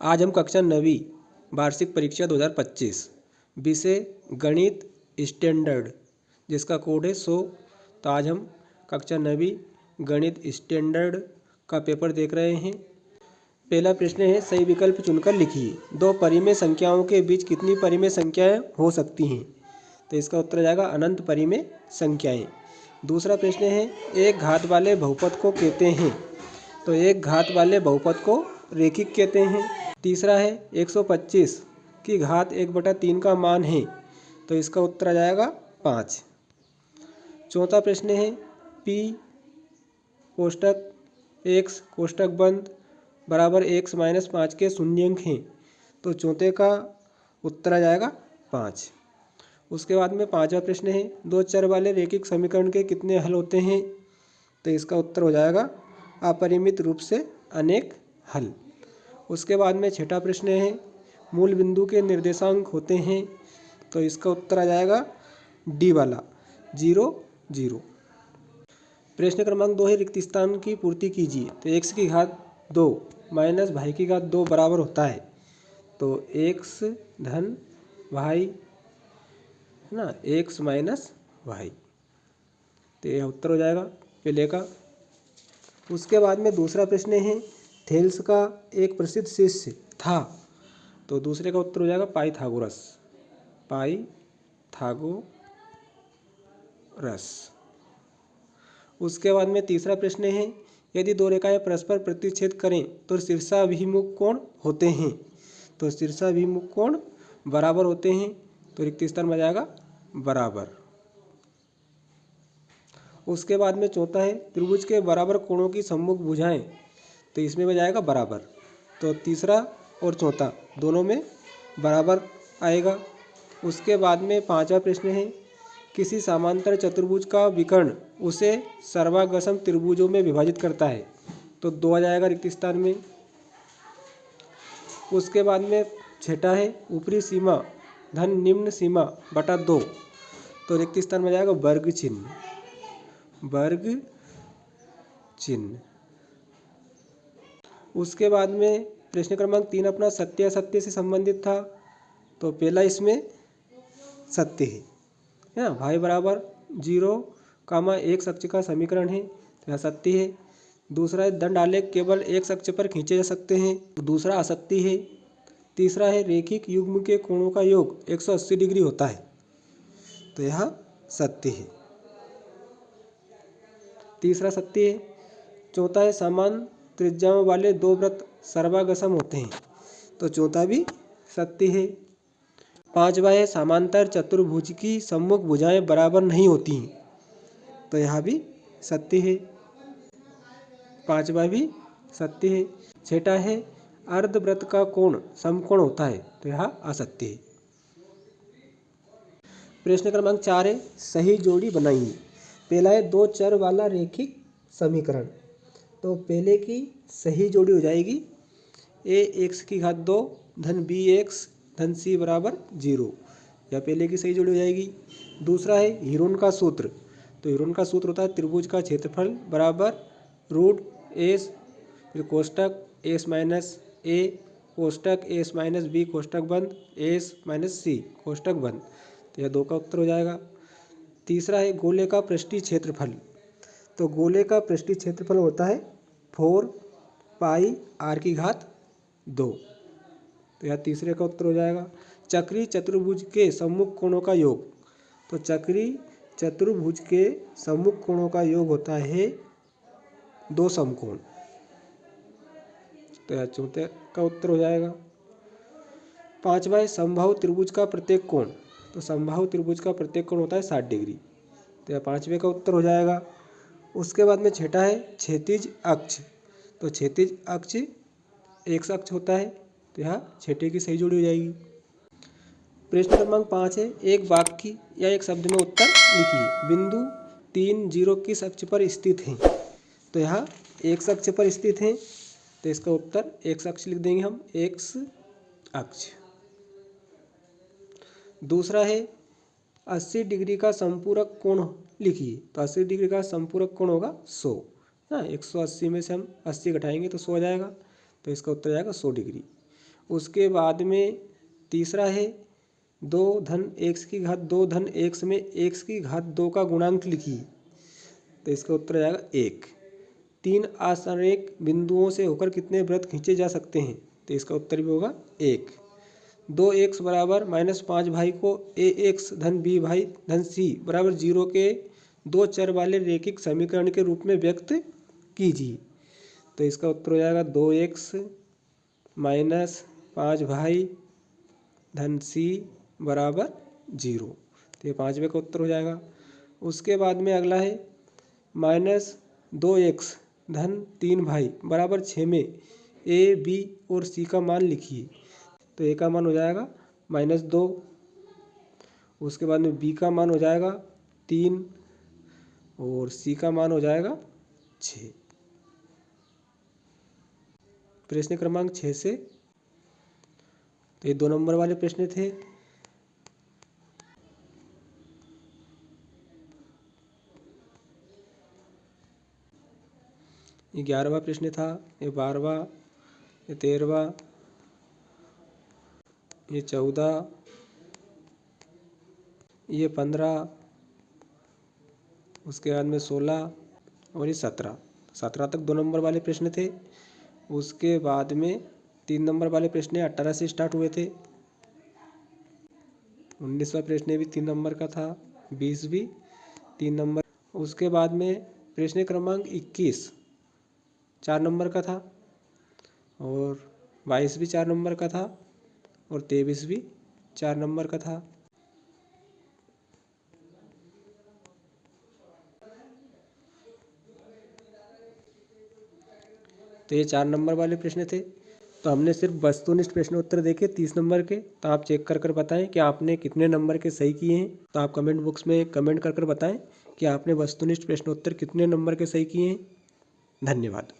आज हम कक्षा 9वीं वार्षिक परीक्षा 2025 विषय गणित स्टैंडर्ड जिसका कोड है 100। तो आज हम कक्षा 9वीं गणित स्टैंडर्ड का पेपर देख रहे हैं। पहला प्रश्न है, सही विकल्प चुनकर लिखिए। दो परिमेय संख्याओं के बीच कितनी परिमेय संख्याएं हो सकती हैं? तो इसका उत्तर आ जाएगा अनंत परिमेय संख्याएं। दूसरा प्रश्न है, एक घात वाले बहुपद को कहते हैं? तो एक घात वाले बहुपद को रेखिक कहते हैं। तीसरा है, 125 की घात 1/3 का मान है? तो इसका उत्तर आ जाएगा 5। चौथा प्रश्न है, P कोष्टक x कोष्टक बंद बराबर x - 5 के शून्यंक हैं? तो चौथे का उत्तर आ जाएगा 5। उसके बाद में पांचवा प्रश्न है, दो चर वाले रैखिक समीकरण के कितने हल होते हैं? तो इसका उत्तर हो जाएगा अपरिमित रूप से अनेक हल। उसके बाद में छठा प्रश्न है, मूल बिंदु के निर्देशांक होते हैं? तो इसका उत्तर आ जाएगा डी वाला 0 0। प्रश्न क्रमांक 2 है, रिक्त स्थान की पूर्ति कीजिए। तो x की घात 2 माइनस भाई की घात 2 बराबर होता है? तो x धन भाई है ना, x माइनस वाई। तो यह उत्तर हो जाएगा पहले का। उसके बाद में दूसरा प्रश्न है, थेल्स का एक प्रसिद्ध शिष्य था? तो दूसरे का उत्तर हो जाएगा पाइथागोरस। उसके बाद में तीसरा प्रश्न है, यदि दो रेखाएं परस्पर प्रतिच्छेद करें तो शीर्षाभिमुख कोण होते हैं? तो शीर्षाभिमुख कोण बराबर होते हैं। तो रिक्त स्थान में जाएगा बराबर। उसके बाद में चौथा है, त्रिभुज के बराबर कोणों की सम्मुख भुजाएं? तो इसमें हो जाएगा बराबर। तो तीसरा और चौथा दोनों में बराबर आएगा। उसके बाद में पांचवा प्रश्न है, किसी समांतर चतुर्भुज का विकर्ण उसे सर्वागसम त्रिभुजों में विभाजित करता है? तो 2 आ जाएगा रिक्त स्थान में। उसके बाद में छठा है, ऊपरी सीमा धन निम्न सीमा बटा 2। तो रिक्त स्थान में जाएगा वर्ग चिन्ह। उसके बाद में प्रश्न क्रमांक 3 अपना सत्य असत्य से संबंधित था। तो पहला इसमें सत्य है ना, भाई बराबर 0, एक अक्ष का समीकरण है, तो यह सत्य है। दूसरा है, दंड आलेख केवल एक अक्ष पर खींचे जा सकते हैं? दूसरा असत्य है। तीसरा है, रैखिक युग्म के कोणों का योग 180 डिग्री होता है? तो यह सत्य है, तीसरा सत्य है। चौथा है, समान त्रिज्याओं वाले दो वृत्त सर्वागसम होते हैं? तो चौथा भी सत्य है। पांचवा है, समांतर चतुर्भुज की सम्मुख भुजाएं बराबर नहीं होती हैं? तो यह भी सत्य है, पांचवा भी सत्य है। छठा है, अर्धवृत्त का कोण समकोण होता है? तो यह असत्य है। प्रश्न क्रमांक 4 है, सही जोड़ी बनाइए। पहला है, दो चर वाला रैखिक समीकरण। तो पहले की सही जोड़ी हो जाएगी ax की घात 2 धन bx धन c बराबर 0। यह पहले की सही जोड़ी हो जाएगी। दूसरा है, हीरोन का सूत्र। तो हीरोन का सूत्र होता है त्रिभुज का क्षेत्रफल बराबर √s फिर कोष्टक s minus a कोष्टक s minus b कोष्टक बंद s माइनस c कोष्टक बंद। तो यह 2 का उत्तर हो जाएगा। तीसरा है, गोले का पृष्ठीय क्षेत्रफल। तो गोले का पृष्ठीय क्षेत्रफल होता है 4 पाई r की घात 2। तो यह तीसरे का उत्तर हो जाएगा। चक्रीय चतुर्भुज के सम्मुख कोणों का योग। तो चक्रीय चतुर्भुज के सम्मुख कोणों का योग होता है 2 समकोण। तो यह चौथे का उत्तर हो जाएगा। पांचवा है, समबाहु त्रिभुज का प्रत्येक कोण। तो समबाहु त्रिभुज का प्रत्येक कोण होता है 60 डिग्री। तो यह पांचवे का उत्तर हो जाएगा। उसके बाद में छठा है, क्षैतिज अक्ष। तो क्षैतिज अक्ष एक अक्ष होता है? तो यह छठे की सही जोड़ी हो जाएगी। प्रश्न क्रमांक 5 है, एक वाक्य या एक शब्द में उत्तर लिखिए। बिंदु 3 0 किस अक्ष पर स्थित है? तो यह एक्स अक्ष पर स्थित है। तो इसका उत्तर एक्स अक्ष लिख देंगे हम, एक्स अक्ष। दूसरा है, 80 डिग्री का संपूरक कोण लिखिए। तो 80 डिग्री का संपूरक कोण होगा 100 ना, 180 में से हम 80 घटाएंगे तो 100 आ जाएगा। तो इसका उत्तर जाएगा 100 डिग्री। उसके बाद में तीसरा है 2 धन x की घात 2 धन x में x की घात 2 का गुणांक लिखिए, तो इसका उत्तर हो जाएगा 1। 3 आसंरेख बिंदुओं से होकर कितने वृत्त खींचे जा सकते हैं, तो इसका उत्तर भी होगा 1। 2x बराबर -5 भाई को ax धन b भाई धन c बराबर 0 के दो चर वाले रैखिक समीकरण के रूप में व्यक्त कीजिए, तो इसका उत्तर हो जाएगा 2x -5 भाई धन c बराबर 0, तो ये 5वें का उत्तर हो जाएगा। उसके बाद में अगला है -2x धन 3 भाई बराबर 6 में a b और c का मान लिखिए, तो a का मान हो जाएगा -2, उसके बाद में b का मान हो जाएगा 3 और c का मान हो जाएगा 6। प्रश्न क्रमांक 6 से, तो ये 2 नंबर वाले प्रश्न थे। ये 11वां प्रश्न था, ये 12वां, ये 13वां, ये 14, ये 15, उसके बाद में 16 और ये 17 तक 2 नंबर वाले प्रश्न थे। उसके बाद में 3 नंबर वाले प्रश्न 18 से स्टार्ट हुए थे। 19वां प्रश्न भी 3 नंबर का था, 20 भी 3 नंबर। उसके बाद में प्रश्न क्रमांक 21 4 नंबर का था और 22 भी 4 नंबर का था और 23 भी 4 नंबर का था। तो ये 4 नंबर वाले प्रश्न थे। तो हमने सिर्फ वस्तुनिष्ठ प्रश्न उत्तर देखे 30 नंबर के, तो आप चेक कर कर बताएं कि आपने कितने नंबर के सही किए हैं। तो आप कमेंट बॉक्स में कमेंट कर कर बताएं कि आपने वस्तुनिष्ठ प्रश्न उत्तर कितने नंबर के सही किए हैं। धन्यवाद।